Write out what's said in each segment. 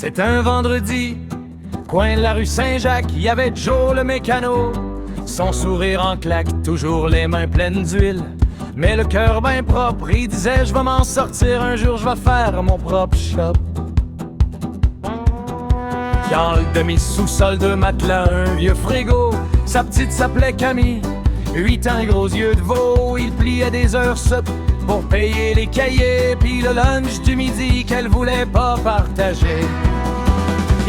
C'est un vendredi, coin de la rue Saint-Jacques, y avait Joe le mécano. Son sourire en claque, toujours les mains pleines d'huile, mais le cœur ben propre. Il disait je vais m'en sortir, un jour je vais faire mon propre shop. Dans le demi-sous-sol de matelas, un vieux frigo. Sa petite s'appelait Camille, 8 ans, gros yeux de veau. Il pliait des heures sup pour payer les cahiers, puis le lunch du midi qu'elle voulait pas partager.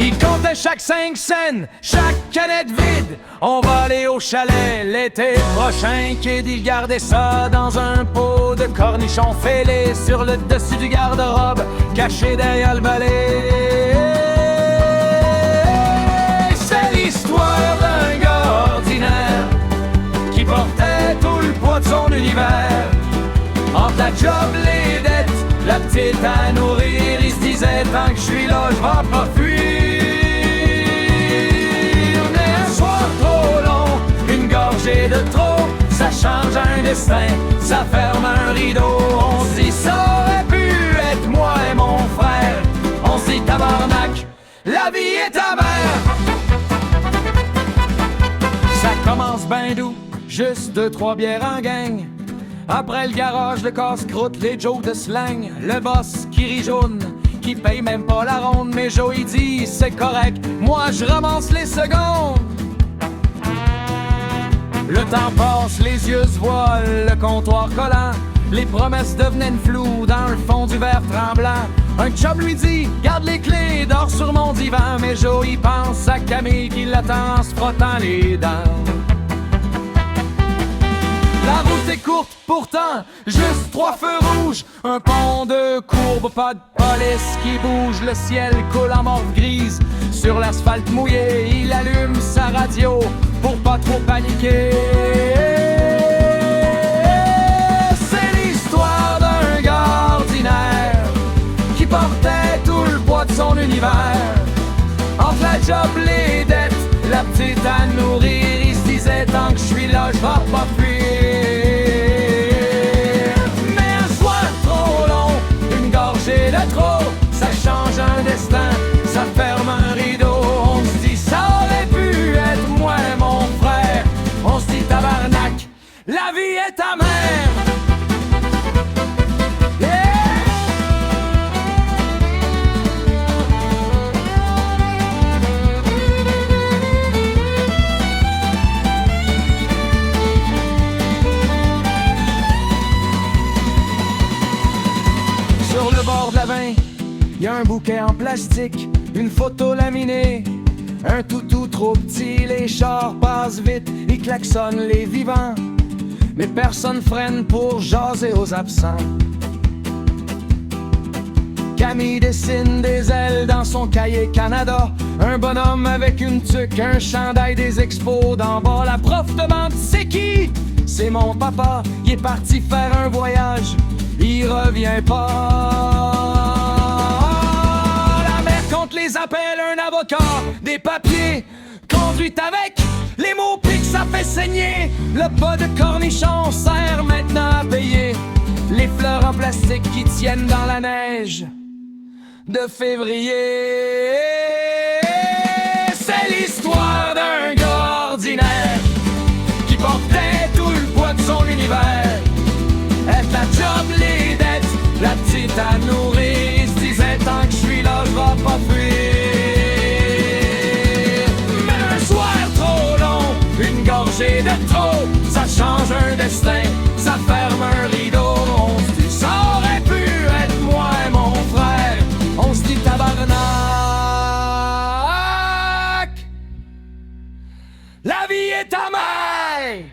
Il comptait chaque 5 cents, chaque canette vide. On va aller au chalet l'été prochain, kid. Il gardait ça dans un pot de cornichons fêlés sur le dessus du garde-robe, caché derrière le balai. C'est l'histoire d'un gars ordinaire qui portait tout le poids de son univers. Entre la job, les dettes, la petite à nourrir, il se disait tant que je suis là, je vais pas fuir. Mais un soir trop long, une gorgée de trop, ça change un destin, ça ferme un rideau. On se dit ça aurait pu être moi et mon frère. On se dit tabarnak, la vie est amère. Ça commence ben doux, juste 2-3 bières en gang. Après le garage, le casse-croûte, les Joe de slang. Le boss qui rit jaune, qui paye même pas la ronde. Mais Joe il dit c'est correct, moi je ramasse les secondes. Le temps passe, les yeux se voilent, le comptoir collant. Les promesses devenaient floues dans le fond du verre tremblant. Un chum lui dit garde les clés, dors sur mon divan. Mais Joe il pense à Camille qui l'attend en se frottant les dents. La route est courte, pourtant, juste 3 feux rouges. Un pont de courbe, pas de police qui bouge. Le ciel coule en morve grise sur l'asphalte mouillé. Il allume sa radio pour pas trop paniquer. C'est l'histoire d'un gars ordinaire qui portait tout le poids de son univers. Entre la job, les dettes, la petite à nourrir, il se disait tant que je suis là, je vais pas fuir. De trop, ça change un destin, ça ferme un rideau. On se dit ça aurait pu être moi et mon frère. On se dit tabarnak, la vie est amère. Sur le bord de la bain, y a un bouquet en plastique, une photo laminée, un toutou trop petit. Les chars passent vite, ils klaxonnent les vivants, mais personne freine pour jaser aux absents. Camille dessine des ailes dans son cahier Canada, un bonhomme avec une tuque, un chandail des expos d'en bas. La prof demande c'est qui? C'est mon papa, il est parti faire un voyage, il revient pas. La mère compte les appels, un avocat, des papiers, conduite avec les mots piques, ça fait saigner. Le pot de cornichons sert maintenant à payer les fleurs en plastique qui tiennent dans la neige de février. C'est l'histoire d'un gars ordinaire qui portait tout le poids de son univers. Être la job, les dettes, la petite à nourrir, il se disait tant que je suis là, je vais pas fuir. Mais un soir trop long, une gorgée de trop, ça change un destin, ça ferme un rideau. On se dit ça aurait pu être moi et mon frère. On se dit tabarnak, la vie est amère.